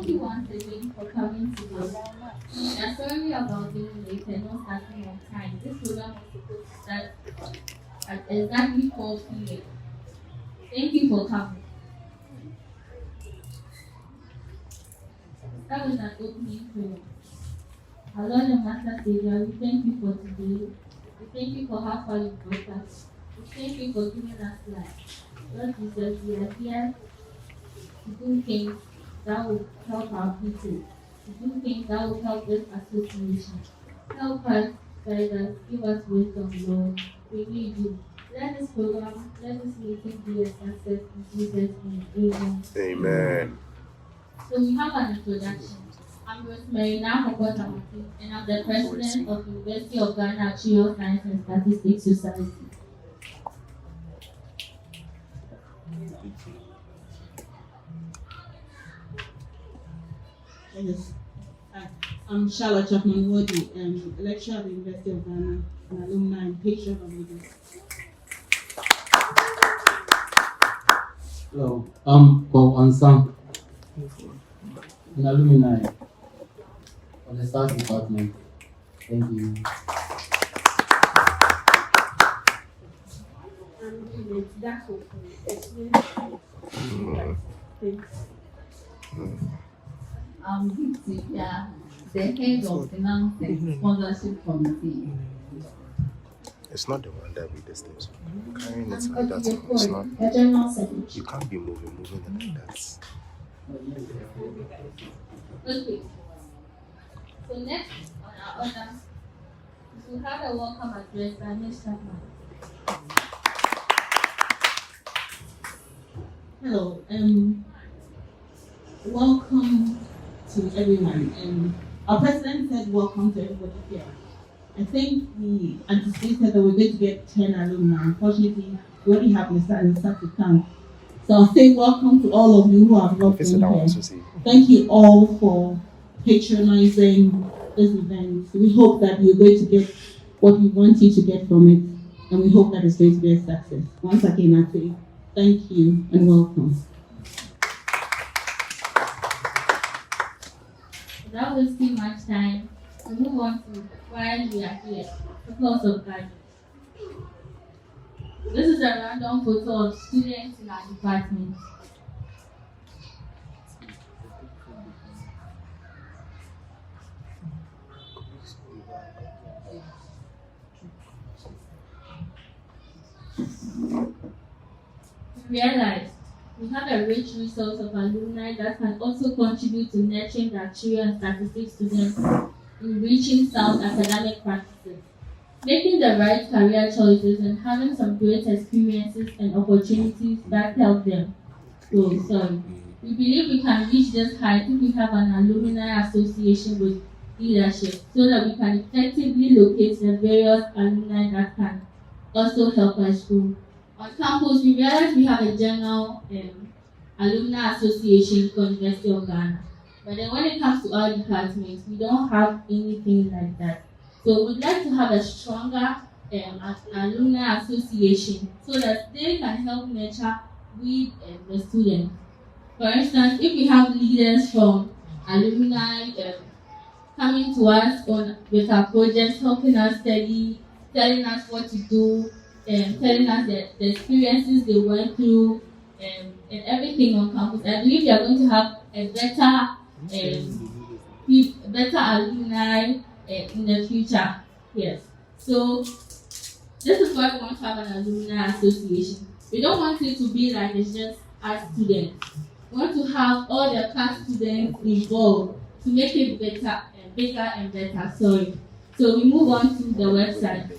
Thank you once again for coming today. We are sorry about being late and not starting on time. This program was supposed to start at exactly 4 p.m. Thank you for coming. That was an opening prayer. Our Lord and Master Savior, we thank you for today. We thank you for how far you brought us. We thank you for giving us life. Lord Jesus, we are here to do things that will help our people, to do things that will help this association. Help us, guide us, give us wisdom, Lord. We need you. Let this program, let this meeting be a success in Jesus' name. Amen. Amen. So we have an introduction. I'm Rosemary Nahokotamati, and I'm the president of University of Ghana Actuarial Science and Statistics Society. Yes. I'm Charlotte Chapman Wodi, lecturer at the University of Ghana, an alumni and patron of Lagos. Hello, I'm Paul Ansang, an alumni of the Stats Department. Thank you. Yeah, the head of Finance and Sponsorship Committee. It's not the one that we distance. Carrying it like that. It's not. You can't be moving it like that. Okay. So next on our order, we have a welcome address by Ms. Chapman. Hello, welcome to everyone. Our president said welcome to everybody here. I think we anticipated that we're going to get 10 alumni. Unfortunately, we only have Mr. to count. So I'll say welcome to all of you who have not been here. Thank you all for patronizing this event. We hope that you're going to get what we want you to get from it, and we hope that it's going to be a success. Once again, I say thank you and welcome. Without wasting much time, we move on to why we are here, because of that. This is a random photo of students in our department. We realized we have a rich resource of alumni that can also contribute to nurturing the actuarial and statistics students in reaching sound academic practices, making the right career choices, and having some great experiences and opportunities that help them. We believe we can reach this height if we have an alumni association with leadership so that we can effectively locate the various alumni that can also help us grow. On campus, we realize we have a general alumni association for University of Ghana. But then when it comes to our department, we don't have anything like that. So we'd like to have a stronger alumni association so that they can help nurture with the students. For instance, if we have leaders from alumni coming to us with our projects, helping us study, telling us what to do, telling us the experiences they went through, and everything on campus, I believe they are going to have a better alumni in the future. Yes. So this is why we want to have an alumni association. We don't want it to be like it's just our students. We want to have all the class students involved to make it better and bigger and better. So we move on to the website.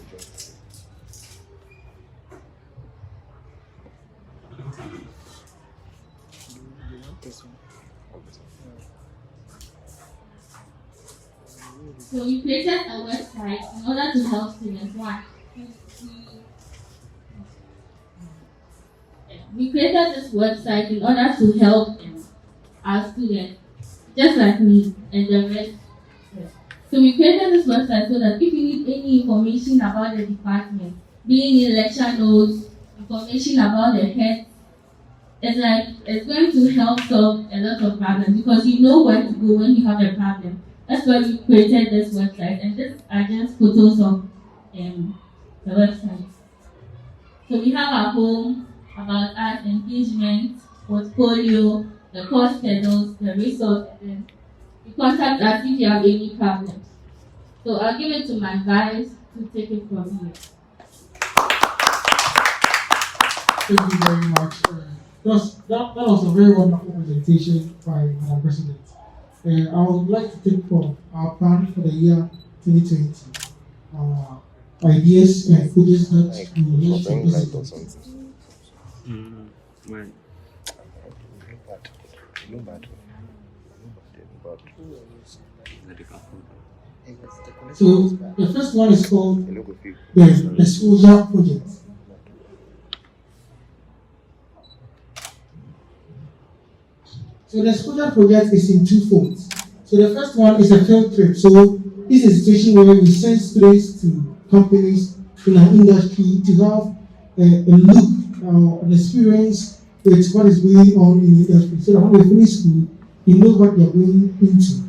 So we created a website in order to help students. We created this website in order to help our students, just like me and the rest. So we created this website so that if you need any information about the department, being in lecture notes, information about the heads, it's going to help solve a lot of problems because you know where to go when you have a problem. That's why we created this website, and these are just photos of the website. So we have our home, about us, engagement, portfolio, the course schedules, the resource, and then you contact us if you have any problems. So I'll give it to my guys to take it from here. Thank you very much. That was a very wonderful presentation by Madam President. I would like to take for our plan for the year 2020. Ideas and projects that we will launch for this year. Right. No bad. So the first one is called the Exposure Project. So the Exposure Project is in two folds. So the first one is a field trip. So this is a situation where we send students to companies in our industry to have a look, an experience with what is going on in the industry. So that when they finish school, they know what they're going into.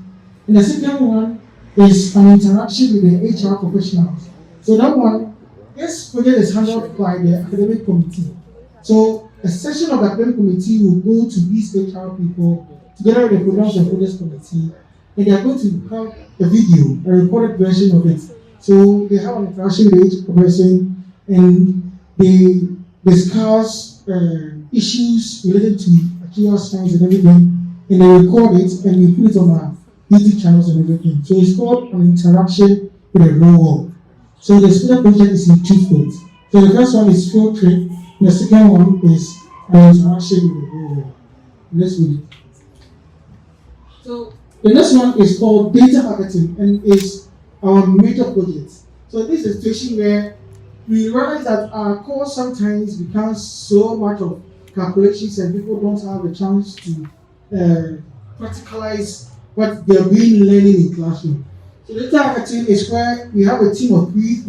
And the second one is an interaction with the HR professionals. So that one, this project is handled by the academic committee. So a session of the academic committee will go to these HR people together with the programs and projects committee, and they are going to have a video, a recorded version of it. So they have an interaction with each person, and they discuss issues related to material science and everything, and they record it and we put it on our YouTube channels and everything. So it's called an interaction with the real world. So the Exposure Project is in two folds. So the first one is field trip, and the second one is an interaction with the real world. Let's read it. So the next one is called data marketing and is our major project. So this is a situation where we realize that our course sometimes becomes so much of calculations and people don't have a chance to practicalize what they're being learning in classroom. So data marketing is where we have a team of three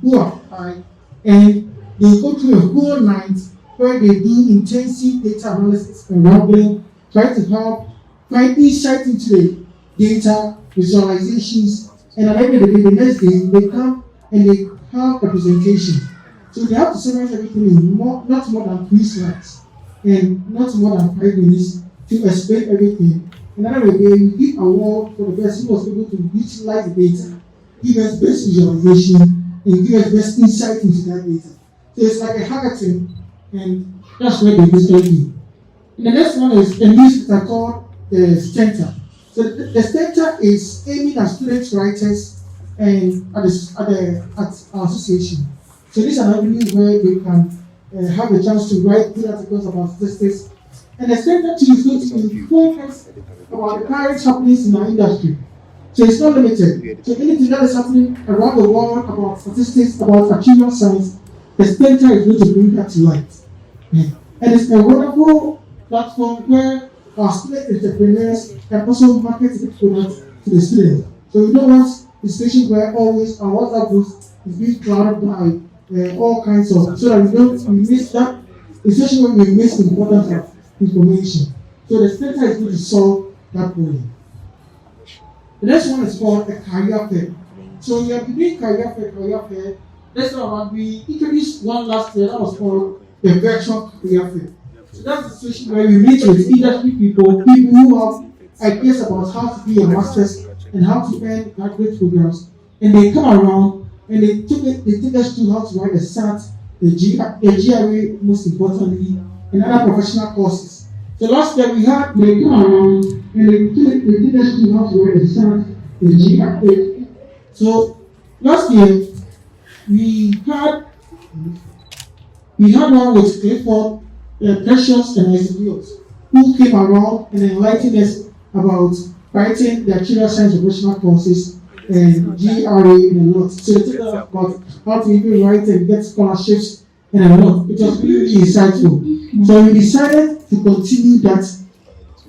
who are high, and they go through a whole night where they do intensive data analysis and rambling, try to help find insight into the data, visualizations, and at the end of the day, the next day, they come and they have a presentation. So they have to summarize everything in not more than 3 slides and not more than 5 minutes to explain everything. And another way, we give award for the person who was able to utilize the data, give us best visualization, and give us best insight into that data. So it's like a hackathon, and that's where they basically do. And the next one is a newsletter called the Center. So the Center is aiming at students, writers, and at our association. So this is an avenue where they can have a chance to write good articles about statistics. And the Center too is going to be focused about the current happenings in our industry. So it's not limited. So anything that is happening around the world about statistics, about material science, the Center is going to bring that to light. Yeah. And it's a wonderful platform where our student entrepreneurs can also market the product to the students. So we don't want the situation where always our WhatsApp group is being clouded by all kinds of, so that we miss that, especially when we miss the importance of information. So the Center is going to solve that problem. The next one is called a career fair. So we have been doing career fair. That's what we introduced one last year that was called the virtual career fair. So that's the situation where we meet with industry people who have ideas about how to be a master's and how to earn graduate programs, and they come around and they take us to how to write a SAT, the GRA most importantly, and other professional courses. So last year they come around and they take us to how to write a SAT, the GRA. So last year we had one with Clifford, Precious, and Ezekiels, who came around and enlightened us about writing the actual science professional courses and GRA and a lot. So they told us about how to even write and get scholarships and a lot. It was really insightful. So we decided to continue that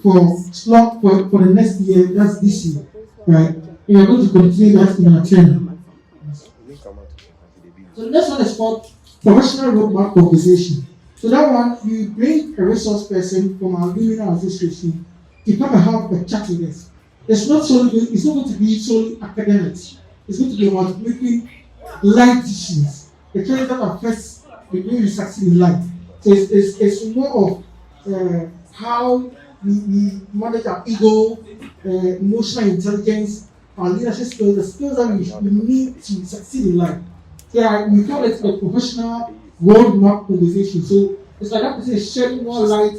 for the next year, that's this year, right? And we're going to continue that in our training. So the next one is called professional roadmap conversation. So So that one, we bring a resource person from our alumni association to come and have a chat with us. It's not going to be solely academics. It's going to be about making life decisions, the things that affects the way you succeed in life. So it's more of how we manage our ego, emotional intelligence, our leadership skills, the skills that we need to succeed in life. So we call it a professional roadmap conversation. So it's like that person is shedding more light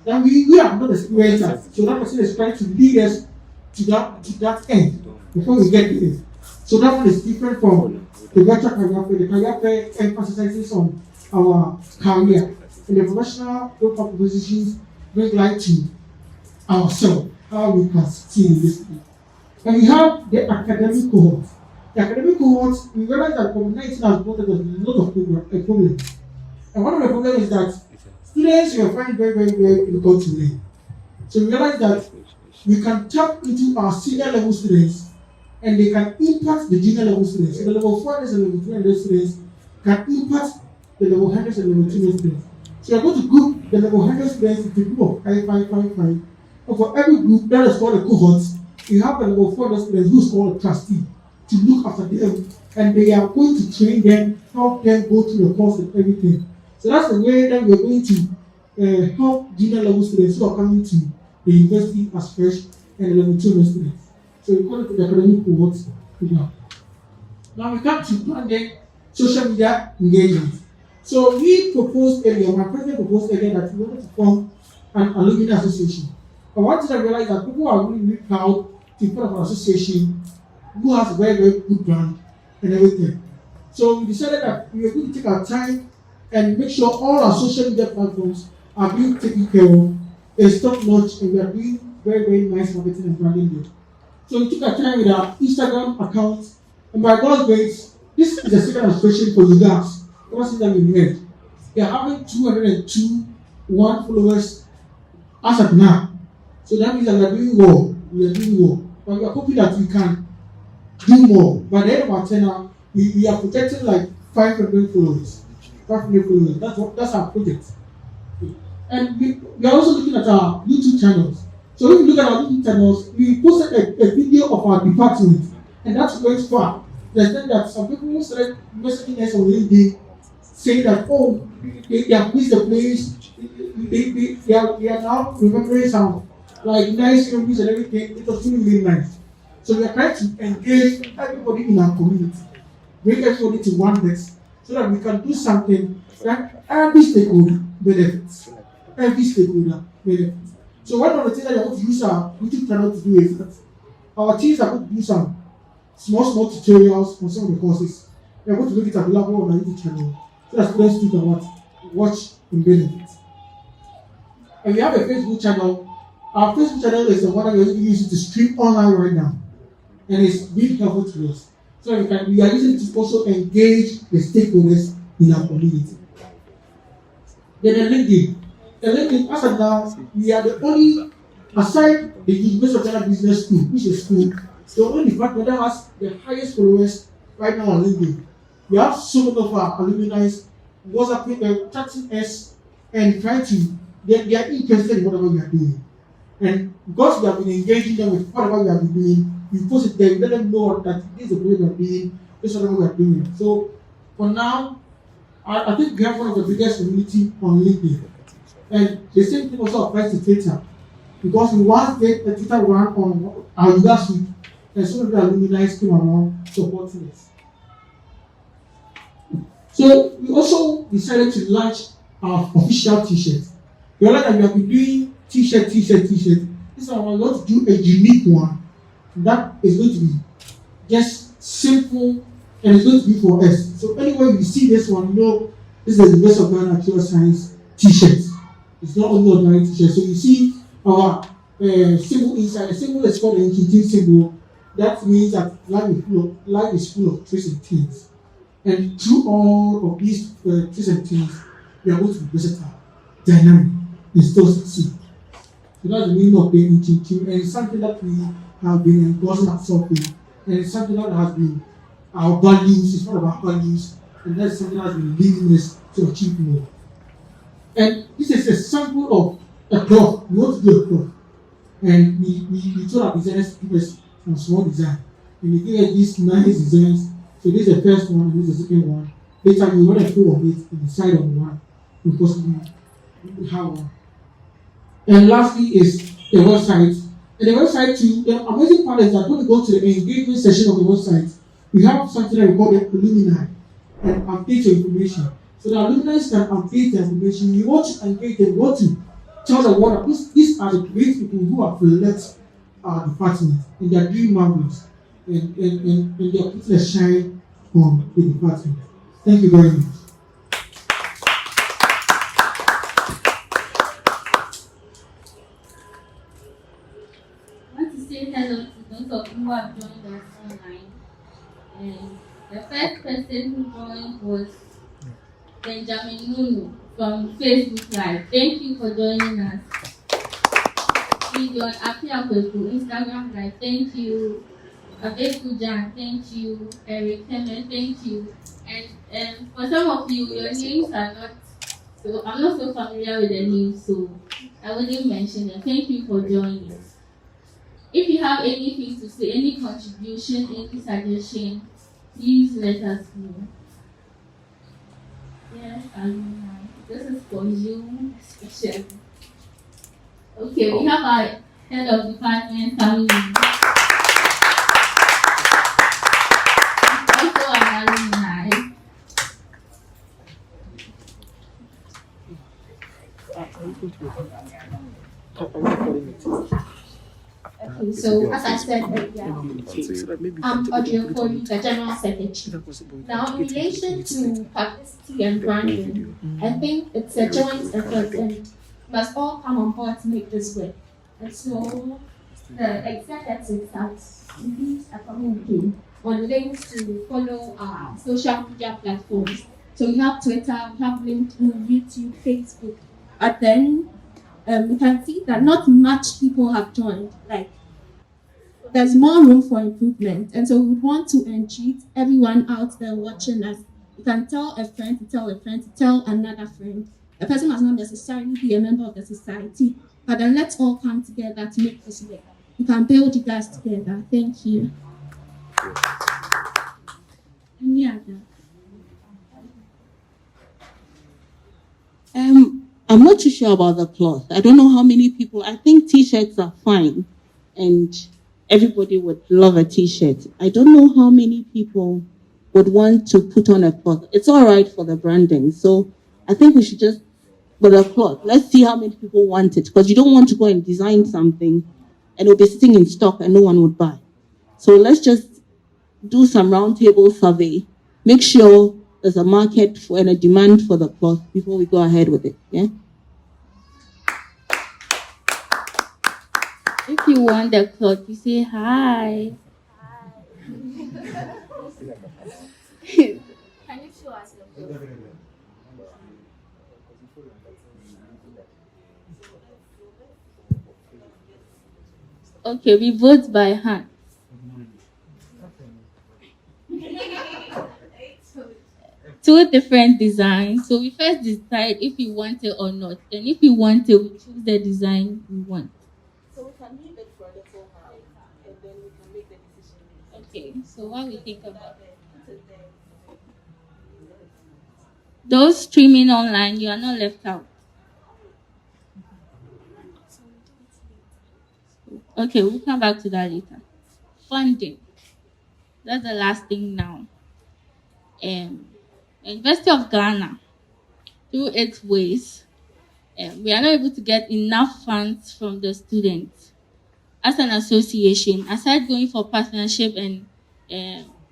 than we have not experienced that. So that person is trying to lead us to that end before we get to it. So that one is different from the virtual career fair. The career fair emphasizes on our career. And the professional roadmap conversations bring light to ourselves, how we can succeed in this field. And we have the academic cohort. The academic cohort, we realize that COVID-19 has brought us a lot of problems. And one of the problems is that students will find it very, very, very difficult to learn. So we realize that we can tap into our senior level students and they can impact the junior level students. So the level 400 and level 200 students can impact the level 100 and level 200 students. So you're going to group the level 100 students into a group of 5. And for every group that is called a cohort, you have the level 400 students who is called a trustee to look after them, and they are going to train them, help them go through the course and everything. So that's the way that we're going to help junior level students who are coming to the university as fresh and level 200 students. So we call it the academic cohort program. Now we come to plan social media engagement. So we proposed earlier, my president proposed earlier that we wanted to form an alumni association. But one thing I realized that people are really, really proud to be part of an association who has a very, very good brand and everything. So we decided that we were going to take our time and make sure all our social media platforms are being taken care of, is top notch, and we are doing very, very nice marketing and branding there. So we took our time with our Instagram account, and by God's grace, this is the second association for you guys. What's that we made? We are having 202 followers as of now. So that means that we are doing well. We are doing well. But we are hoping that we can do more. By the end of our tenure, we are projecting like 500 followers. 500 followers. That's our project. And we are also looking at our YouTube channels. So if you look at our YouTube channels, we posted a video of our department, and that's going far. There's then that some people started messaging us on LinkedIn saying that, oh, they have missed the place, they are now remembering some like nice memories and everything. It was really, really nice. So we are trying to engage everybody in our community, bring everybody to one desk, so that we can do something that every stakeholder benefits. Every stakeholder benefits. So one of the things that I want to use our YouTube channel to do is that our teams are going to do some small tutorials on some of the courses. We are going to make it available on our YouTube channel so that students can watch and benefit. And we have a Facebook channel. Our Facebook channel is the one that we are using to stream online right now, and it's really helpful to us. So we are using it to also engage the stakeholders in our community. Then the LinkedIn. The LinkedIn, as of now, we are the only, aside the University of Ghana Business School, which is school, the only department that has the highest followers right now on LinkedIn. We have so many of our alumni WhatsApping, chatting us, and trying to, they are interested in whatever we are doing. And because we have been engaging them with whatever we have been doing, we post it there, we let them know that this is the way we are doing, this is what we are doing. So for now, I think we have one of the biggest community on LinkedIn. And the same thing also applies to Twitter. Because we once did a Twitter run on our last week, and some of the alumni came around supporting us. So we also decided to launch our official t-shirt. We realized that we have been doing t-shirt. This time we want to do a unique one that is going to be just simple and it's going to be for us. So anywhere you see this one, you know this is the University of Ghana Natural Science t-shirt. It's not only ordinary t-shirt. So you see our symbol inside. The symbol is called the Inchitin symbol. That means that life is full of twists and turns. And through all of these twists and turns, we are going to be versatile, dynamic, and still succeed. So that's the meaning of the Inchitin, and it's something that we have been endorsing ourselves in, and it's something that has been our values. It's one of our values, and that's something that has been leading us to achieve more. And this is a sample of a cloth. We want to do a cloth. And we told our designers to give us some small design. And they gave us these nice designs. So this is the first one, and this is the second one. Later, we want to put on it in the side of the one. Because we have one. And lastly is the website. And the website too, the amazing part is that when we go to the engagement section of the website, we have something that we call the Alumni and update your information. So the alumni can update the information. You want to engage them, you want to tell the world that these are the great people who have left our department and they are doing marvelous and they are putting a shine on the department. Thank you very much. I want to say hello to those of you who have joined us online. And the first person who joined was Benjamin Nunu from Facebook Live. Thank you for joining us. Gideon Apiapeku, Instagram Live. Thank you. Abeku Jan, thank you. Eric Temer, thank you. And for some of you, your names are not so I'm not so familiar with the names, so I wouldn't mention them. Thank you for joining. If you have anything to say, any contribution, any suggestion, please let us know. Yes, Alumni. This is for you, especially. Okay, we have our head of department coming in. Also an alumni. Okay, so as I said earlier, I'm Odriokoli, the General Secretary. Now, in relation to publicity and branding, I think it's a joint effort and we must all come on board to make this work. And so, the executives have released a communique on links to follow our social media platforms. So we have Twitter, we have LinkedIn, YouTube, Facebook. But then we can see that not much people have joined. Like, there's more room for improvement. And so we want to entreat everyone out there watching us. You can tell a friend to tell a friend to tell another friend. A person must not necessarily be a member of the society, but then let's all come together to make this work. We can build you guys together. Thank you. Any other? I'm not too sure about the cloth. I don't know how many people. I think t-shirts are fine, and everybody would love a t-shirt. I don't know how many people would want to put on a cloth. It's all right for the branding, so I think we should just put a cloth. Let's see how many people want it, because you don't want to go and design something and it'll be sitting in stock and no one would buy. So let's just do some roundtable survey. Make sure there's a market for and a demand for the cloth before we go ahead with it. Yeah. If you want the cloth, you say hi. Can you show us your cloth? Okay, we vote by hand. Two different designs. So we first decide if we want it or not. And if we want it, we choose the design we want. So we can leave it for a little while, and then we can make the decision. Okay, so what we think about it? Those streaming online, you are not left out. Okay, we'll come back to that later. Funding. That's the last thing now. University of Ghana, through its ways, we are not able to get enough funds from the students. As an association, aside going for partnership and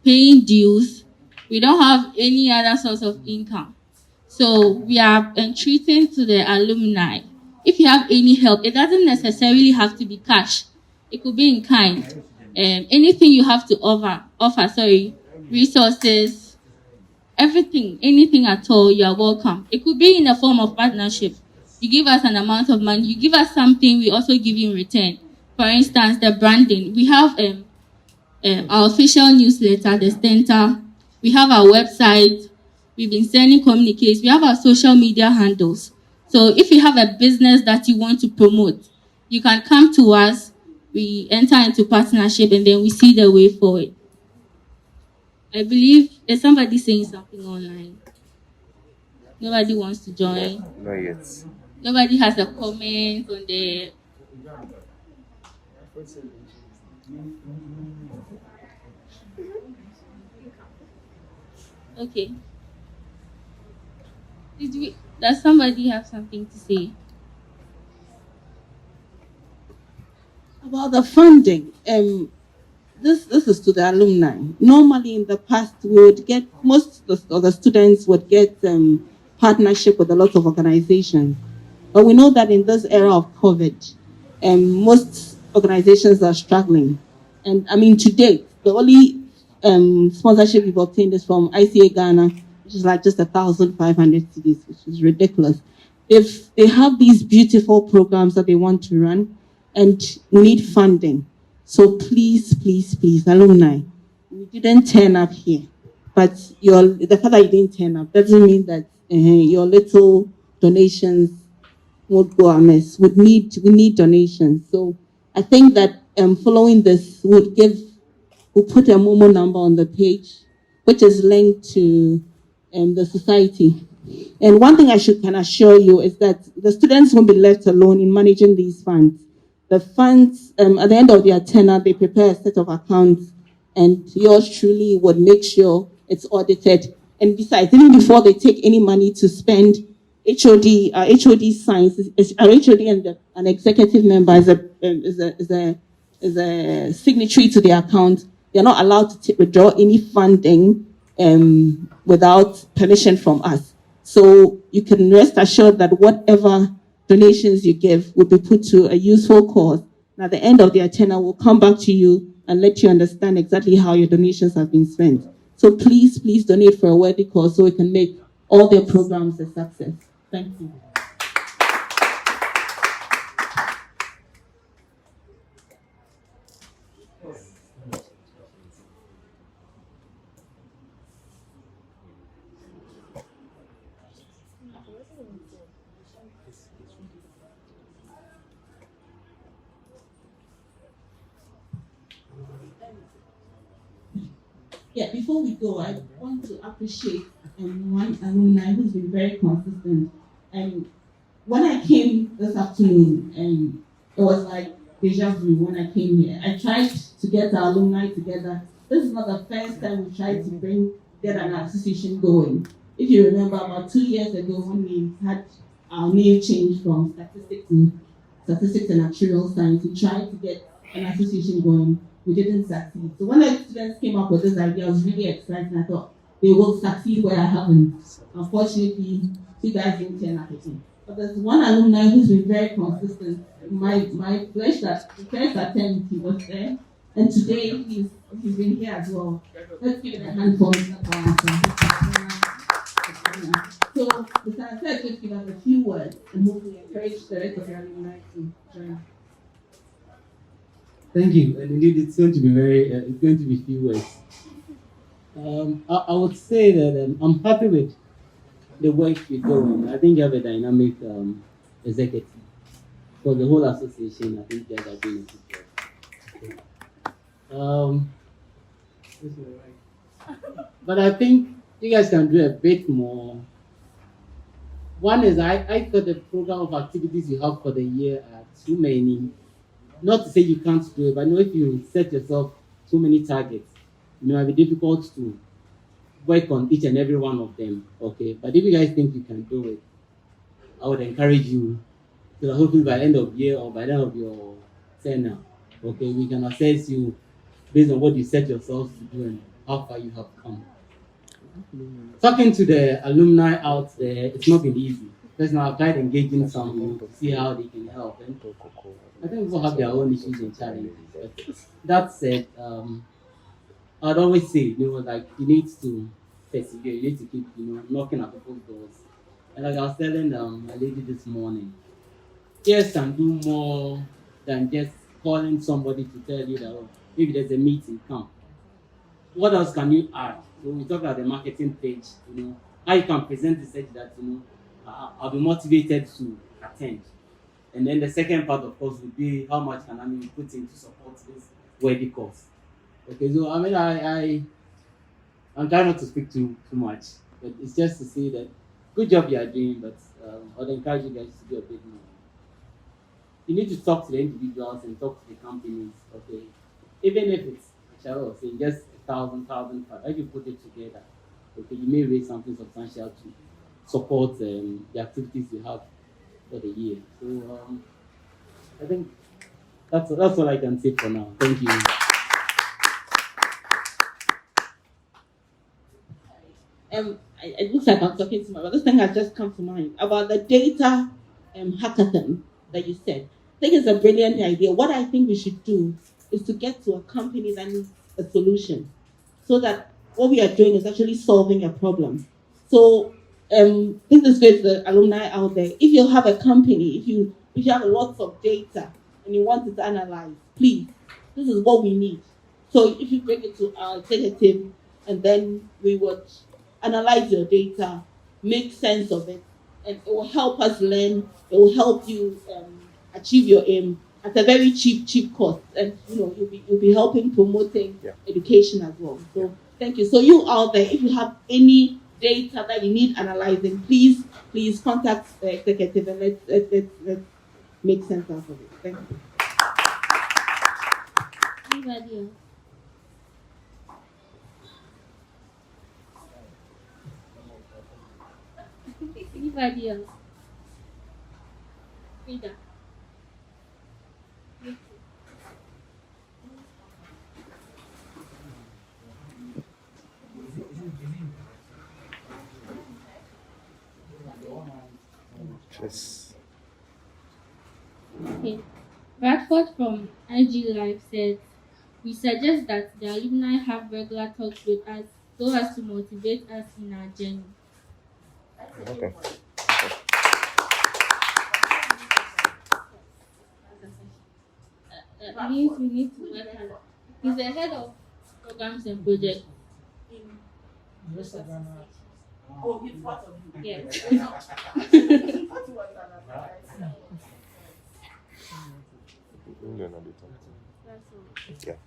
paying dues, we don't have any other source of income. So we are entreating to the alumni. If you have any help, it doesn't necessarily have to be cash. It could be in kind. Anything you have to offer, resources, everything, anything at all, you are welcome. It could be in a form of partnership. You give us an amount of money, you give us something, we also give you in return. For instance, the branding. We have our official newsletter, the center. We have our website. We've been sending communiques. We have our social media handles. So if you have a business that you want to promote, you can come to us, we enter into partnership, and then we see the way forward. I believe there's somebody saying something online. Nobody wants to join. Not yet. Nobody has a comment on the. Okay. Does somebody have something to say? About the funding, this is to the alumni. Normally, in the past, we would get most of the students would get partnership with a lot of organizations, but we know that in this era of COVID, most organizations are struggling. And I mean, to date, the only sponsorship we've obtained is from ICA Ghana, which is like just 1,500 CDs, which is ridiculous. If they have these beautiful programs that they want to run, and we need funding. So please, please, please, alumni, we didn't turn up here, but the fact that you didn't turn up doesn't mean that your little donations won't go amiss. We need donations. So I think that following this we'll put a Momo number on the page, which is linked to the society. And one thing I can assure you is that the students won't be left alone in managing these funds. The funds, at the end of their tenure, they prepare a set of accounts, and yours truly would make sure it's audited. And besides, even before they take any money to spend, HOD signs, our HOD and an executive member is a signatory to the account. They're not allowed to withdraw any funding without permission from us. So you can rest assured that whatever donations you give will be put to a useful cause. And at the end of their tenure, we'll come back to you and let you understand exactly how your donations have been spent. So please, please donate for a worthy cause so we can make all their programs a success. Thank you. Yeah, before we go, I want to appreciate one alumni who's been very consistent. And when I came this afternoon, it was like deja vu when I came here. I tried to get our alumni together. This is not the first time we tried to get an association going. If you remember, about 2 years ago when we had our name changed from statistics and actuarial science, we tried to get an association going. We didn't succeed. So when the students came up with this idea, I was really excited. I thought they will succeed where I haven't. Unfortunately, you guys didn't turn up again. But there's one alumni who's been very consistent. My flesh, that the first attempt he was there, and today he's been here as well. Let's give it a hand for Mr. Barnes. So Mr. Said just give us a few words and hopefully encourage the rest of your alumni to join. Thank you, and indeed it's going to be few words. I would say that I'm happy with the work you're doing. I think you have a dynamic executive for the whole association. I think you guys are doing a good job. But I think you guys can do a bit more. One is I thought the program of activities you have for the year are too many. Not to say you can't do it, but I know if you set yourself too many targets, it might be difficult to work on each and every one of them. Okay, but if you guys think you can do it, I would encourage you so that hopefully by the end of year or by the end of your tenure, okay, we can assess you based on what you set yourselves to do and how far you have come. Talking to the alumni out there, it's not been easy. Because now I've tried engaging some to see how they can help. And I think people have their own issues and challenges. But that said, I'd always say, like you need to persevere. You need to keep, knocking at people's doors. And like I was telling my lady this morning, yes, can do more than just calling somebody to tell you that maybe there's a meeting, come. What else can you add? So we talk about the marketing page, how you can present the message that, I'll be motivated to attend. And then the second part, of course, would be how much can I put in to support this worthy cause. Okay, so I'm trying not to speak too much, but it's just to say that good job you are doing, but I'd encourage you guys to do a bit more. You need to talk to the individuals and talk to the companies, okay? Even if it's, shall I say, just 1,000, if you put it together, okay, you may raise something substantial to support the activities you have for the year. So I think that's all I can say for now. Thank you. It looks like I'm talking to my, but this thing has just come to mind about the data hackathon that you said. I think it's a brilliant idea. What I think we should do is to get to a company that needs a solution, so that what we are doing is actually solving a problem. So think this way to the alumni out there. If you have a company, if you have lots of data and you want it to analyze, please, this is what we need. So if you bring it to our executive, and then we would analyze your data, make sense of it, and it will help us learn. It will help you achieve your aim at a very cheap cost, and you'll be helping promoting education as well. So thank you. So you out there, if you have any data that you need analyzing, please contact the executive and let's make sense out of it. Thank you. Anybody else? Anybody else? Frida. Yes. Okay. Bradford from IG Live said, we suggest that the alumni have regular talks with us so as to motivate us in our journey. Okay. That means we need to work hard. He's the head of programs and projects. Oh, he's part of you. Yes. No, they talk. Yeah.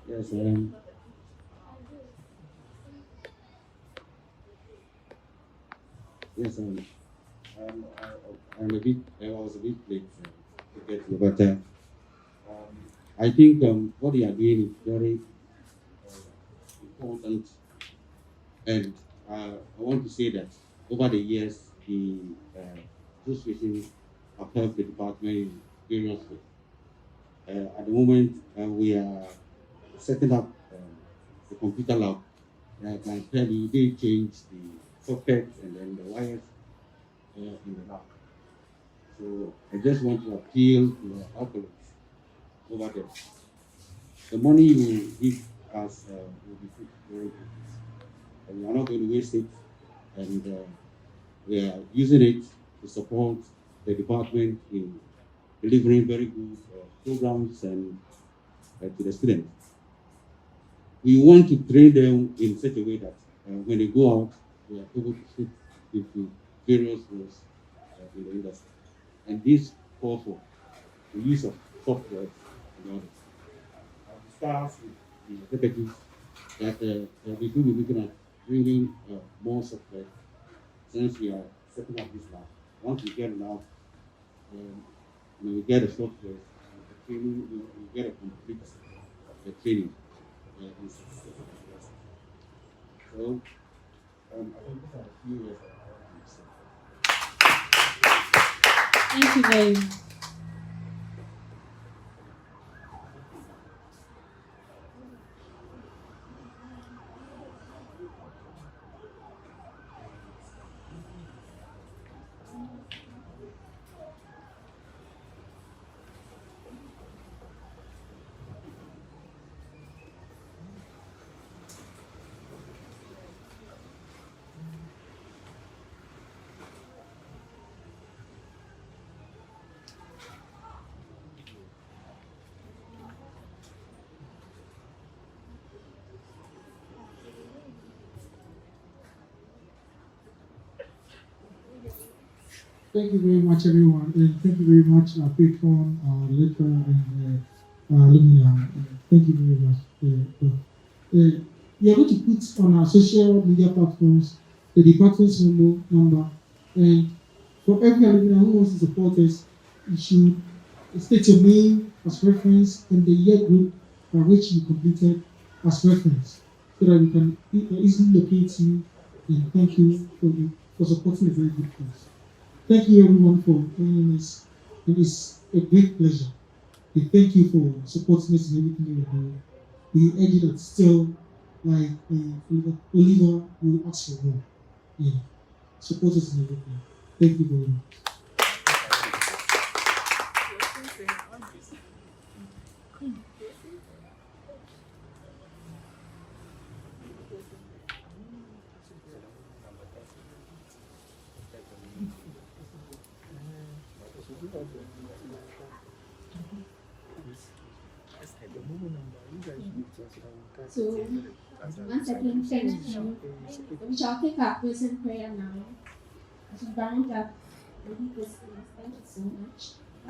Yes, yes, I was a bit late to get here, but I think what you are doing is very important, and I want to say that over the years, the association have helped the department in various ways. At the moment, we are setting up the computer lab. I can tell you they changed the sockets and then the wires in the lab. So I just want to appeal to our colleagues over there. The money you give us will be put very good. And we are not going to waste it, and we are using it to support the department in delivering very good programs and to the students. We want to train them in such a way that when they go out, they are able to fit into various roles in the industry. And this calls for the use of software and others. I've discussed with the executives that we will be looking at bringing more software since we are setting up this lab. Once we get it out, we get the software, the training, we get a complete training. So, I think these are a few ways Thank you very much. Thank you very much, everyone, and thank you very much, our patron, our lecturer, and alumni. Thank you very much. We are going to put on our social media platforms the department's memo number, and for every alumni who wants to support us, you should state your name as reference and the year group by which you completed as reference, so that we can easily locate you. And thank you for supporting a very good cause. Thank you everyone for joining us. It is a great pleasure. We thank you for supporting us in everything you do. We urge you that still, like Oliver will ask for more. Yeah. Support us in everything. Thank you very much. So, once again, thank you. We shall take our closing prayer now. As we round up the week this week, thank you so much.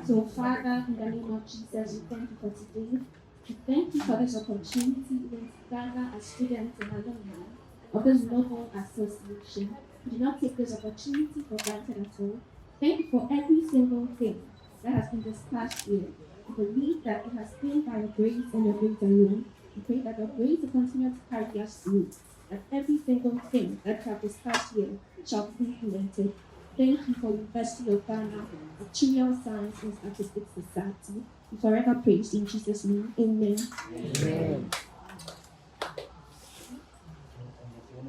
So, Father, in the name of Jesus, we thank you for today. We thank you for this opportunity even to gather as students and alumni of this noble association. We do not take this opportunity for granted at all. Thank you for every single thing that has been discussed here. We believe that it has been by your grace and your grace alone. We pray that your grace will continue to carry us through, that every single thing that we have discussed here shall be implemented. Thank you for University of Ghana, Actuarial Science and Statistics Society. We forever praise in Jesus' name. Amen. Amen.